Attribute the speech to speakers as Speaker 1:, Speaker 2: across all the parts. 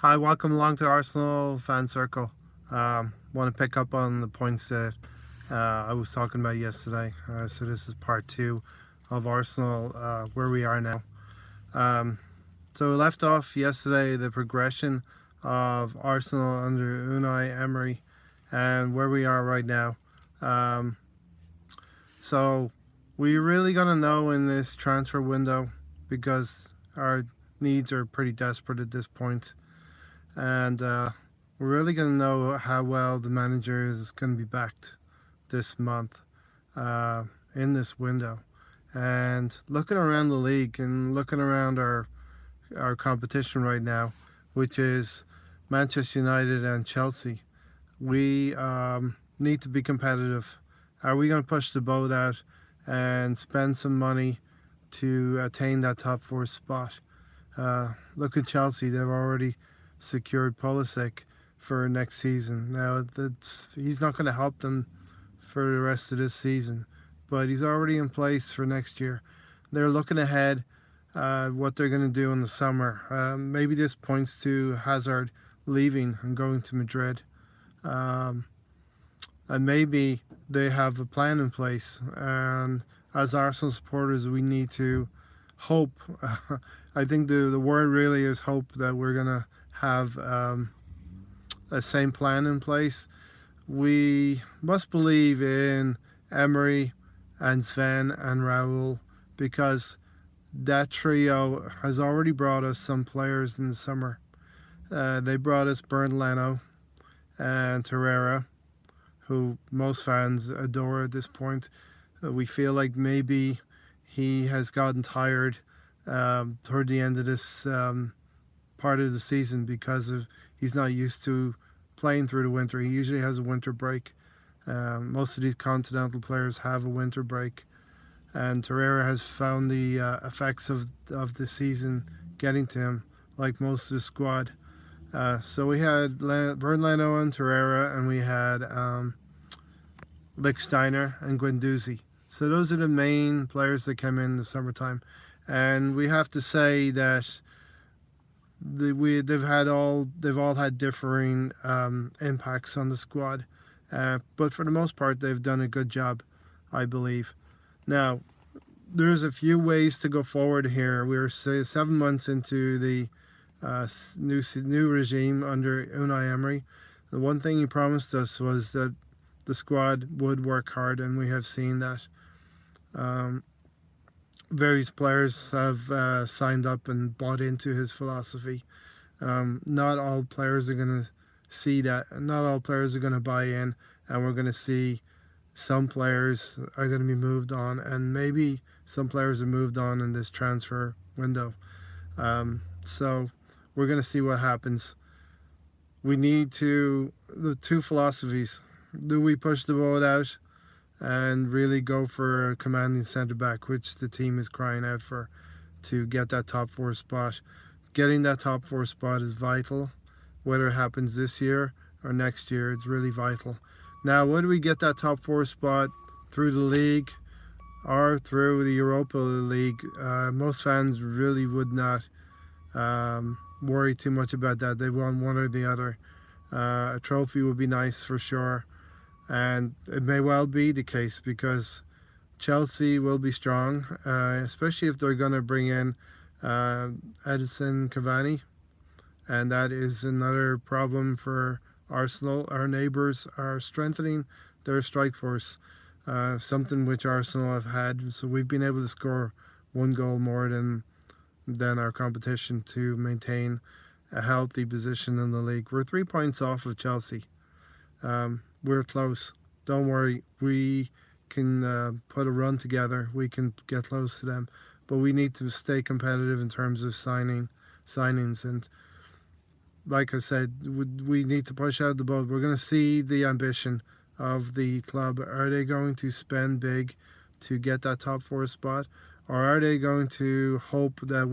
Speaker 1: Hi, welcome along to Arsenal Fan Circle. Want to pick up on the points that I was talking about yesterday. So this is part two of Arsenal, where we are now. Um, so we left off yesterday the progression of Arsenal under Unai Emery and where we are right now. Um, so we're really gonna know in this transfer window because our needs are pretty desperate at this point, and we're really going to know how well the manager is going to be backed this month, uh, in this window. And looking around the league and looking around our competition right now, which is Manchester United and Chelsea, we need to be competitive. Are we going to push the boat out and spend some money to attain that top four spot? Look at Chelsea; they've already secured Pulisic for next season. Now, he's not going to help them for the rest of this season, but he's already in place for next year. They're looking ahead, what they're going to do in the summer. Maybe this points to Hazard leaving and going to Madrid. Um, and maybe they have a plan in place. And as Arsenal supporters, we need to hope. I think the word really is hope that we're gonna have a same plan in place. We must believe in Emery and Sven and Raul because that trio has already brought us some players in the summer. They brought us Bernd Leno and Torreira, who most fans adore at this point. We feel like maybe he has gotten tired toward the end of this part of the season because of he's not used to playing through the winter. He usually has a winter break. Most of these continental players have a winter break, and Torreira has found the effects of the season getting to him, like most of the squad. So we had Bernd Leno and Torreira, and we had Lichtsteiner and Guendouzi. So those are the main players that came in the summertime, and we have to say that they've all had differing impacts on the squad, but for the most part they've done a good job, I believe. Now there's a few ways to go forward here. We're 7 months into the new regime under Unai Emery. The one thing he promised us was that the squad would work hard, and we have seen that. Um, Various players have signed up and bought into his philosophy. Not all players are going to see that. Not all players are going to buy in, and we're going to see some players are going to be moved on, and maybe some players are moved on in this transfer window. So we're going to see what happens. We need the two philosophies. Do we push the boat out and really go for a commanding centre back, which the team is crying out for, to get that top four spot? Getting that top four spot is vital. Whether it happens this year or next year, it's really vital. Now, whether we get that top four spot through the league or through the Europa League, most fans really would not worry too much about that. They want one or the other. A trophy would be nice for sure, and it may well be the case because Chelsea will be strong, especially if they're going to bring in Edinson Cavani, and that is another problem for Arsenal. Our neighbours are strengthening their strike force, something which Arsenal have had. So we've been able to score one goal more than our competition to maintain a healthy position in the league. We're 3 points off of Chelsea. We're close. Don't worry. We can put a run together. We can get close to them, but we need to stay competitive in terms of signings. And like I said, we need to push out the boat. We're going to see the ambition of the club. Are they going to spend big to get that top four spot, or are they going to hope that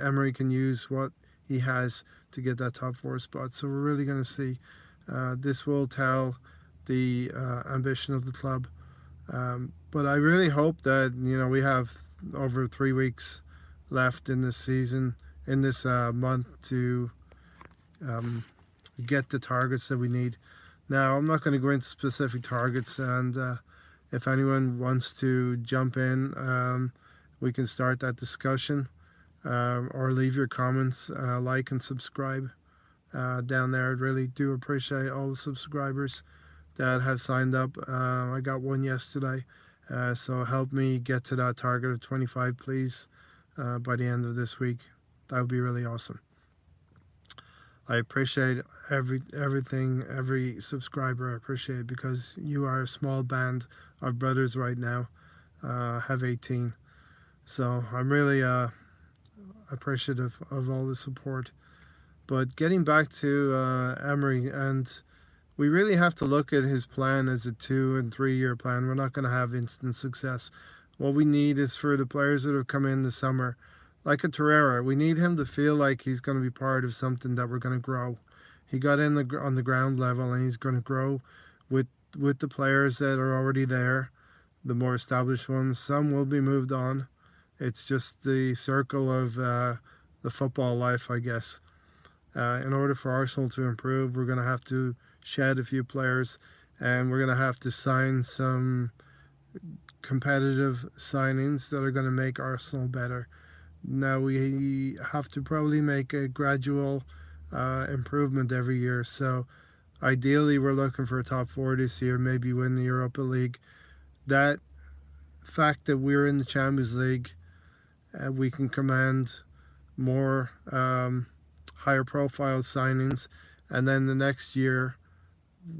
Speaker 1: Emery can use what he has to get that top four spot? So we're really going to see. This will tell the ambition of the club. But I really hope that we have over 3 weeks left in this season, in this month, to get the targets that we need. Now, I'm not going to go into specific targets, and if anyone wants to jump in, we can start that discussion, or leave your comments, like and subscribe down there. I really do appreciate all the subscribers that have signed up. I got one yesterday, so help me get to that target of 25, please, by the end of this week. That would be really awesome. I appreciate everything, every subscriber. I appreciate it, because you are a small band of brothers right now. Have 18, so I'm really appreciative of all the support. But getting back to Emery, and we really have to look at his plan as a 2 and 3 year plan. We're not going to have instant success. What we need is for the players that have come in this summer, like a Torreira, we need him to feel like he's going to be part of something that we're going to grow. He got in on the ground level, and he's going to grow with the players that are already there, the more established ones. Some will be moved on. It's just the circle of the football life, I guess. In order for Arsenal to improve, we're going to have to shed a few players, and we're going to have to sign some competitive signings that are going to make Arsenal better. Now, we have to probably make a gradual improvement every year. So ideally, we're looking for a top 4 this year, maybe win the Europa League. That fact that we're in the Champions League, we can command more higher profile signings, and then the next year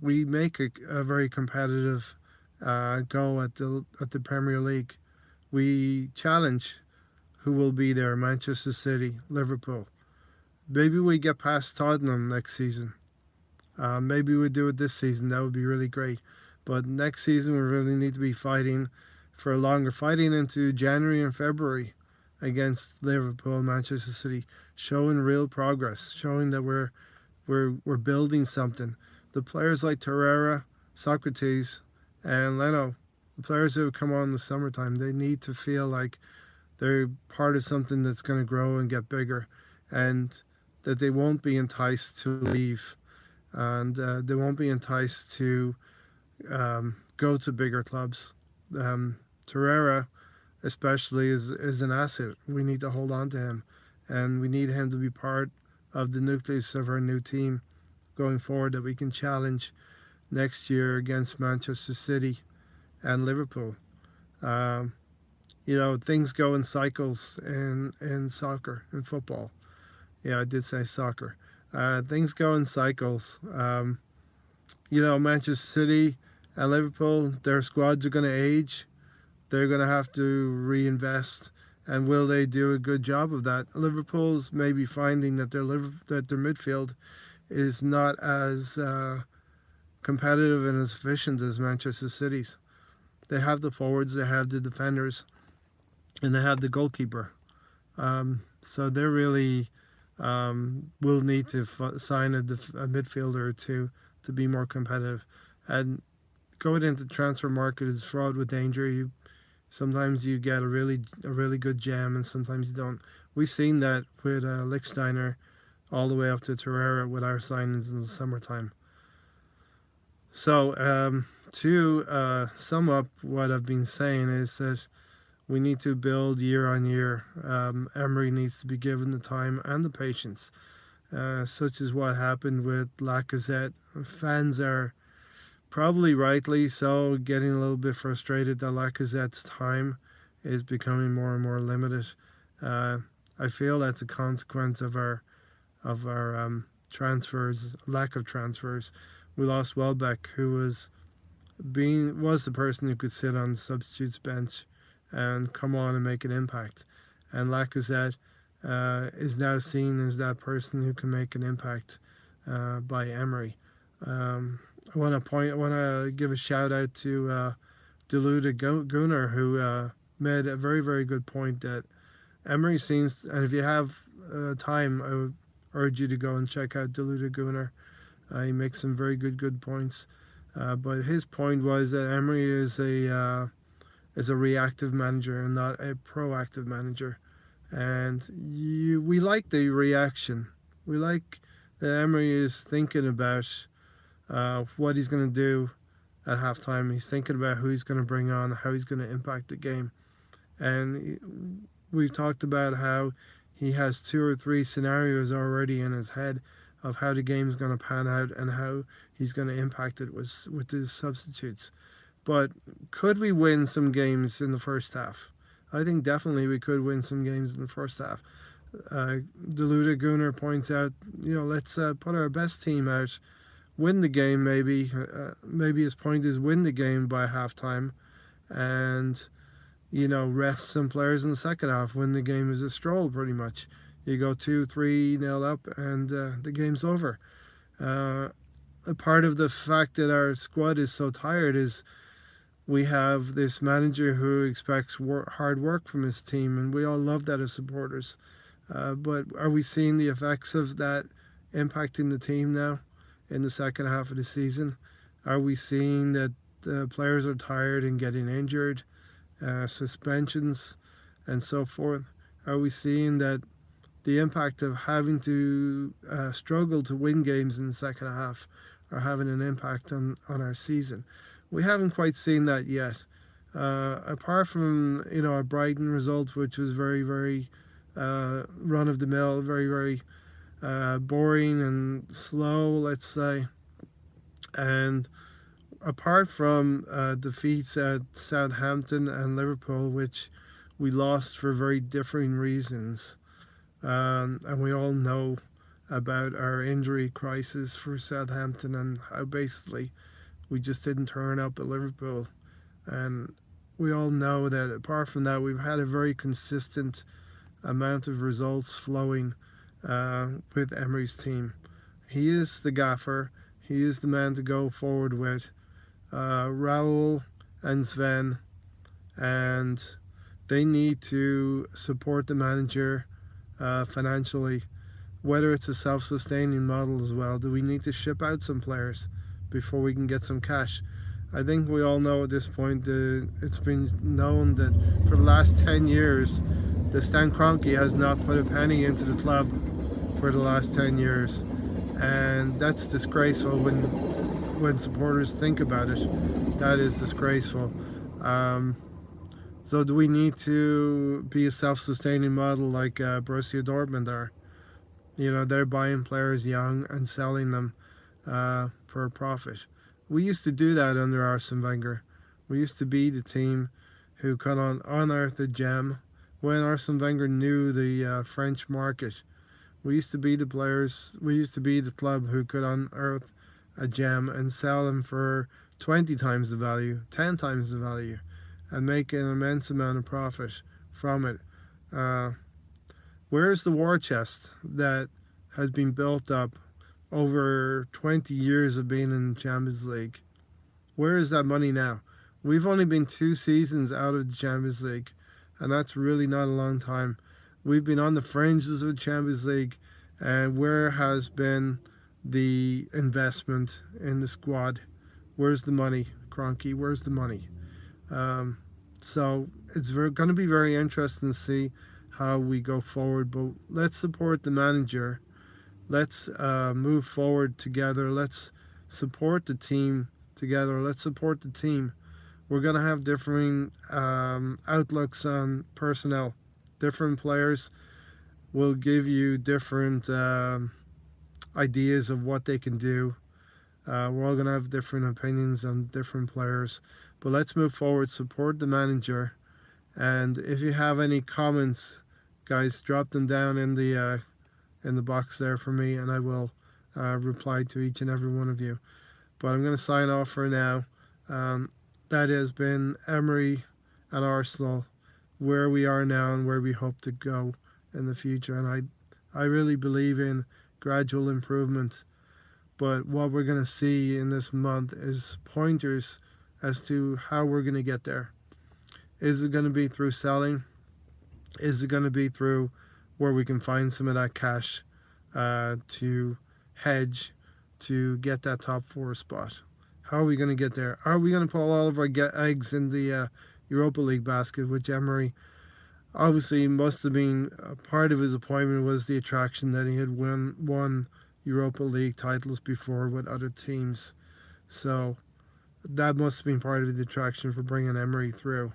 Speaker 1: we make a very competitive go at the Premier League. We challenge who will be there: Manchester City, Liverpool. Maybe we get past Tottenham next season. Maybe we do it this season. That would be really great. But next season we really need to be fighting for longer, fighting into January and February against Liverpool and Manchester City, showing real progress, showing that we're building something. The players like Torreira, Socrates, and Leno, the players who have come on in the summertime, they need to feel like they're part of something that's going to grow and get bigger, and that they won't be enticed to leave, and they won't be enticed to go to bigger clubs. Torreira especially is an asset. We need to hold on to him, and we need him to be part of the nucleus of our new team going forward, that we can challenge next year against Manchester City and Liverpool. Things go in cycles in soccer, in football. Yeah, I did say soccer. Things go in cycles. Manchester City and Liverpool, their squads are going to age. They're going to have to reinvest. And will they do a good job of that? Liverpool's maybe finding that their midfield is not as competitive and as efficient as Manchester City's. They have the forwards, they have the defenders, and they have the goalkeeper. So they really will need to sign a midfielder or two to be more competitive. And going into the transfer market is fraught with danger. Sometimes you get a really good gem, and sometimes you don't. We've seen that with Lichtsteiner all the way up to Torreira with our signings in the summertime. So to sum up what I've been saying is that we need to build year on year. Emery needs to be given the time and the patience, such as what happened with Lacazette. Fans are probably rightly so getting a little bit frustrated that Lacazette's time is becoming more and more limited. I feel that's a consequence of our transfers, lack of transfers. We lost Welbeck, who was the person who could sit on the substitutes bench and come on and make an impact. And Lacazette is now seen as that person who can make an impact by Emery. I want to give a shout out to Deluda Gunnar, who made a very, very good point that Emery seems, and if you have time, I would urge you to go and check out Deluda Gunnar. He makes some very good points. But his point was that Emery is a reactive manager and not a proactive manager. And we like the reaction. We like that Emery is thinking about what he's going to do at halftime. He's thinking about who he's going to bring on, how he's going to impact the game. And we've talked about how he has 2 or 3 scenarios already in his head of how the game's going to pan out and how he's going to impact it with his substitutes. But could we win some games in the first half? I think definitely we could win some games in the first half. Deluda Gunnar points out, let's put our best team out, win the game maybe. Maybe his point is win the game by halftime and, rest some players in the second half when the game is a stroll pretty much. You go 2-3-0 up and the game's over. A part of the fact that our squad is so tired is we have this manager who expects hard work from his team, and we all love that as supporters. But are we seeing the effects of that impacting the team now in the second half of the season? Are we seeing that the players are tired and getting injured, suspensions, and so forth? Are we seeing that the impact of having to struggle to win games in the second half are having an impact on our season? We haven't quite seen that yet. Apart from a Brighton result, which was very, very run of the mill, very, very boring and slow, let's say. And apart from defeats at Southampton and Liverpool, which we lost for very differing reasons, and we all know about our injury crisis for Southampton and how basically we just didn't turn up at Liverpool. And we all know that apart from that, we've had a very consistent amount of results flowing with Emery's team. He is the gaffer. He is the man to go forward with. Raul and Sven, and they need to support the manager financially, whether it's a self-sustaining model as well. Do we need to ship out some players before we can get some cash? I think we all know at this point that it's been known that for the last 10 years the Stan Kroenke has not put a penny into the club for the last 10 years, and that's disgraceful when supporters think about it. That is disgraceful. So do we need to be a self-sustaining model like Borussia Dortmund are? They're buying players young and selling them for a profit. We used to do that under Arsene Wenger. We used to be the team who could unearth a gem when Arsene Wenger knew the French market. We used to be the players, we used to be the club who could unearth a gem and sell them for 20 times the value, 10 times the value, and make an immense amount of profit from it. Where's the war chest that has been built up over 20 years of being in the Champions League? Where is that money now? We've only been 2 seasons out of the Champions League, and that's really not a long time. We've been on the fringes of the Champions League, and where has been the investment in the squad? Where's the money, Kroenke? Where's the money? So it's going to be very interesting to see how we go forward, but let's support the manager. Let's move forward together. Let's support the team together. Let's support the team. We're going to have differing outlooks on personnel. Different players will give you different ideas of what they can do. We're all going to have different opinions on different players. But let's move forward, support the manager. And if you have any comments, guys, drop them down in the box there for me, and I will reply to each and every one of you. But I'm going to sign off for now. That has been Emery and Arsenal, where we are now and where we hope to go in the future. And I really believe in gradual improvement. But what we're going to see in this month is pointers as to how we're going to get there. Is it going to be through selling? Is it going to be through where we can find some of that cash to hedge to get that top 4 spot? How are we going to get there? Are we going to put all of our eggs in the Europa League basket, which Emery obviously must have been a part of his appointment was the attraction that he had won Europa League titles before with other teams. So that must have been part of the attraction for bringing Emery through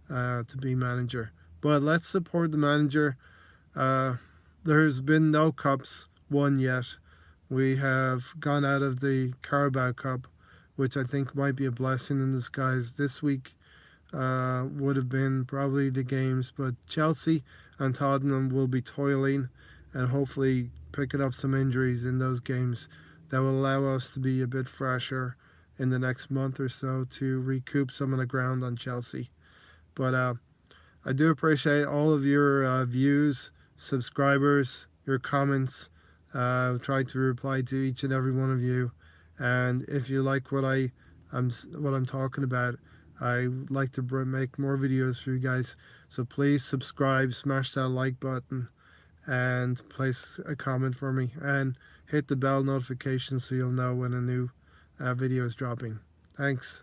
Speaker 1: to be manager. But let's support the manager. Uh, there's been no cups won yet. We have gone out of the Carabao Cup, which I think might be a blessing in disguise. This week would have been probably the games, but Chelsea and Tottenham will be toiling and hopefully picking up some injuries in those games that will allow us to be a bit fresher in the next month or so to recoup some of the ground on Chelsea. But I do appreciate all of your views, subscribers, your comments. I've tried to reply to each and every one of you, and if you like what I'm talking about, I like to make more videos for you guys. So please subscribe, smash that like button, and place a comment for me, and hit the bell notification so you'll know when a new video is dropping. Thanks.